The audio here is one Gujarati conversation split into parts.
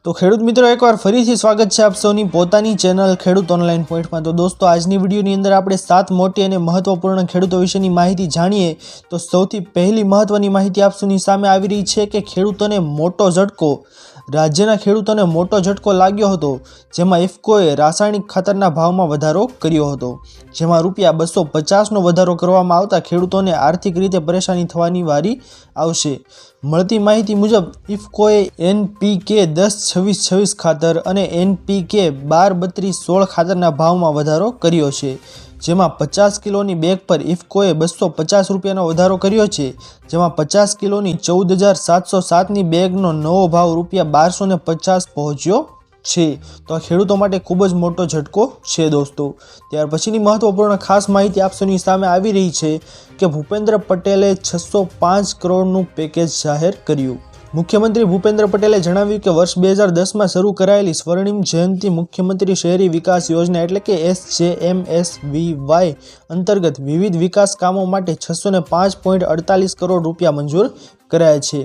તો ખેડૂત મિત્રો એકવાર ફરીથી સ્વાગત છે આપ સૌની પોતાની ચેનલ ખેડૂત ઓનલાઈન પોઈન્ટમાં। તો દોસ્તો આજની વિડીયોની અંદર આપણે 7 મોટી અને મહત્વપૂર્ણ ખેડૂતો વિશેની માહિતી જાણીએ। તો સૌથી પહેલી મહત્વની માહિતી આપ સૌની સામે આવી રહી છે કે ખેડૂતોને મોટો ઝટકો। રાજ્યના ખેડૂતોને મોટો ઝટકો લાગ્યો હતો, જેમાં ઇફકોએ રાસાયણિક ખાતરના ભાવમાં વધારો કર્યો હતો, જેમાં રૂપિયા 250નો વધારો કરવામાં આવતા ખેડૂતોને આર્થિક રીતે પરેશાની થવાની વારી આવશે। મળતી માહિતી મુજબ ઇફકોએ NPK 10-26-26 ખાતર અને NPK 12-32-16 ખાતરના ભાવમાં વધારો કર્યો છે, જેમાં 50 કિલોની બેગ પર ઇફકોએ 250 રૂપિયાનો વધારો કર્યો છે, જેમાં 50 કિલોની 14,707ની બેગનો નવો ભાવ રૂપિયા 1250 પહોંચ્યો છે। તો આ ખેડૂતો માટે ખૂબ જ મોટો ઝટકો છે દોસ્તો। ત્યાર પછીની મહત્વપૂર્ણ ખાસ માહિતી આપ સૌની સામે આવી રહી છે કે ભૂપેન્દ્ર પટેલે 605 કરોડનું પેકેજ જાહેર કર્યું। મુખ્યમંત્રી ભૂપેન્દ્ર પટેલે જણાવ્યું કે વર્ષ 2010માં શરૂ કરાયેલી સ્વર્ણિમ જયંતિ મુખ્યમંત્રી શહેરી વિકાસ યોજના એટલે કે SJMSVY અંતર્ગત વિવિધ વિકાસ કામો માટે 605.48 કરોડ રૂપિયા મંજૂર કરાયા છે।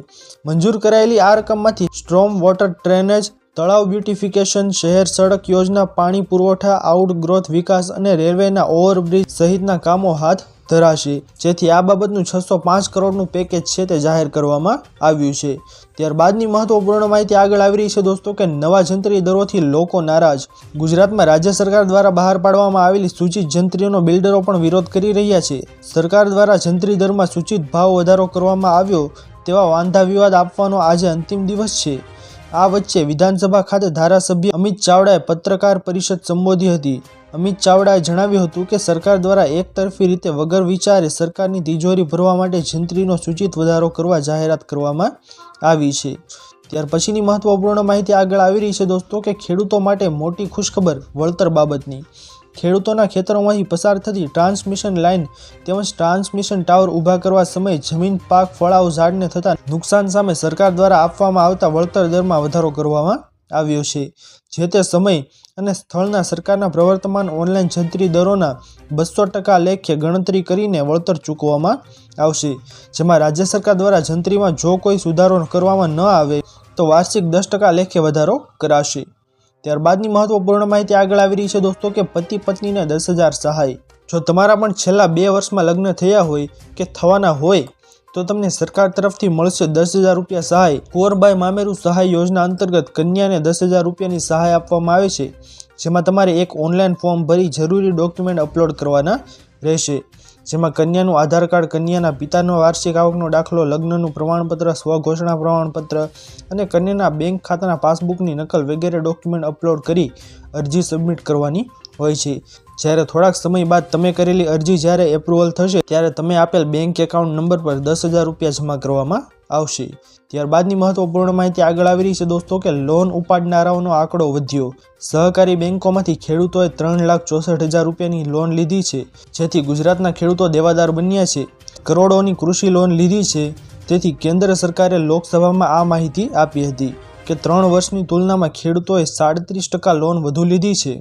મંજૂર કરાયેલી આ રકમમાંથી સ્ટ્રોમ વોટર ડ્રેનેજ, તળાવ બ્યુટિફિકેશન, શહેર સડક યોજના, પાણી પુરવઠા, આઉટગ્રોથ વિકાસ અને રેલવેના ઓવરબ્રિજ સહિતના કામો હાથ ધરાશે, જેથી આ બાબતનું 605 કરોડનું પેકેજ છે તે જાહેર કરવામાં આવ્યું છે। ત્યારબાદની મહત્વપૂર્ણ માહિતી આગળ આવી રહી છે દોસ્તો કે નવા જંત્રી દરોથી લોકો નારાજ। ગુજરાતમાં રાજ્ય સરકાર દ્વારા બહાર પાડવામાં આવેલી સૂચિત જંત્રીઓનો બિલ્ડરો પણ વિરોધ કરી રહ્યા છે। સરકાર દ્વારા જંત્રી દરમાં સૂચિત ભાવ વધારો કરવામાં આવ્યો તેવા વાંધા વિવાદ આપવાનો આજે અંતિમ દિવસ છે। આ વચ્ચે વિધાનસભા ખાતે ધારાસભ્ય અમિત ચાવડાએ પત્રકાર પરિષદ સંબોધી હતી। અમિત ચાવડાએ જણાવ્યું હતું કે સરકાર દ્વારા એકતરફી રીતે વગર વિચારે સરકારની તિજોરી ભરવા માટે જંત્રીનો સૂચિત વધારો કરવા જાહેરાત કરવામાં આવી છે। ત્યાર પછીની મહત્વપૂર્ણ માહિતી આગળ આવી રહી છે દોસ્તો કે ખેડૂતો માટે મોટી ખુશખબર વળતર બાબતની। ખેડૂતોના ખેતરોમાંથી પસાર થતી ટ્રાન્સમિશન લાઇન તેમજ ટ્રાન્સમિશન ટાવર ઊભા કરવા સમયે જમીન, પાક, ફળાઓ, ઝાડને થતા નુકસાન સામે સરકાર દ્વારા આપવામાં આવતા વળતર દરમાં વધારો કરવામાં આવ્યો છે। જે તે સમય અને સ્થળના સરકારના પ્રવર્તમાન ઓનલાઈન જંત્રી દરોના 200% લેખે ગણતરી કરીને વળતર ચૂકવવામાં આવશે, જેમાં રાજ્ય સરકાર દ્વારા જંત્રીમાં જો કોઈ સુધારો કરવામાં ન આવે તો વાર્ષિક 10% લેખે વધારો કરાશે। ત્યારબાદની મહત્વપૂર્ણ માહિતી આગળ આવી રહી છે દોસ્તો કે પતિ પત્નીને 10,000 સહાય। જો તમારા પણ છેલ્લા 2 વર્ષમાં લગ્ન થયા હોય કે થવાના હોય તો તમને સરકાર તરફથી મળશે 10,000 રૂપિયા સહાય। કુંવરબાઈ મામેરુ સહાય યોજના અંતર્ગત કન્યાને 10,000 રૂપિયાની સહાય આપવામાં આવે છે, જેમાં તમારે એક ઓનલાઈન ફોર્મ ભરી જરૂરી ડોક્યુમેન્ટ અપલોડ કરવાના રહેશે, જેમાં કન્યાનું આધાર કાર્ડ, કન્યાના પિતાનો વાર્ષિક આવકનો દાખલો, લગ્નનું પ્રમાણપત્ર, સ્વઘોષણા પ્રમાણપત્ર અને કન્યાના બેંક ખાતાના પાસબુકની નકલ વગેરે ડોક્યુમેન્ટ અપલોડ કરી અરજી સબમિટ કરવાની હોય છે। જ્યારે થોડાક સમય બાદ તમે કરેલી અરજી જ્યારે એપ્રુવલ થશે ત્યારે તમે આપેલ બેંક એકાઉન્ટ નંબર પર 10,000 રૂપિયા જમા કરવામાં આવશે। ત્યારબાદની મહત્વપૂર્ણ માહિતી આગળ આવી રહી છે દોસ્તો કે લોન ઉપાડનારાઓનો આંકડો વધ્યો। સહકારી બેંકોમાંથી ખેડૂતોએ 3,64,000 રૂપિયાની લોન લીધી છે, જેથી ગુજરાતના ખેડૂતો દેવાદાર બન્યા છે। કરોડોની કૃષિ લોન લીધી છે, તેથી કેન્દ્ર સરકારે લોકસભામાં આ માહિતી આપી હતી કે 3 વર્ષની તુલનામાં ખેડૂતોએ 37% લોન વધુ લીધી છે।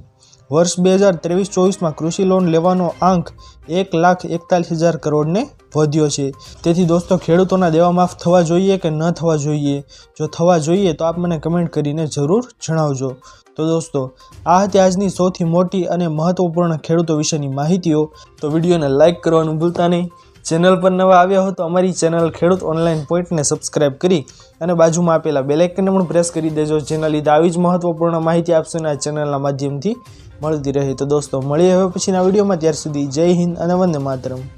વર્ષ 2023-24માં કૃષિ લોન લેવાનો આંક 1,41,000 કરોડને વધ્યો છે। તેથી દોસ્તો ખેડૂતોના દેવા માફ થવા જોઈએ કે ન થવા જોઈએ? જો થવા જોઈએ તો આપ મને કમેન્ટ કરીને જરૂર જણાવજો। તો દોસ્તો આ હતી આજની સૌથી મોટી અને મહત્વપૂર્ણ ખેડૂતો વિશેની માહિતીઓ। તો વિડીયોને લાઇક કરવાનું ભૂલતા નહીં। ચેનલ પર નવા આવ્યા હો તો અમારી ચેનલ ખેડૂત ઓનલાઈન પોઈન્ટને સબસ્ક્રાઇબ કરી અને બાજુમાં આપેલા બેલ આઇકનને પણ પ્રેસ કરી દેજો, જેના લીધે આવી જ મહત્વપૂર્ણ માહિતી આપશો આ ચેનલના માધ્યમથી મળતી રહે। તો દોસ્તો મળીએ હવે પછીના વિડીયોમાં, ત્યાર સુધી જય હિન્દ અને વંદે માતરમ।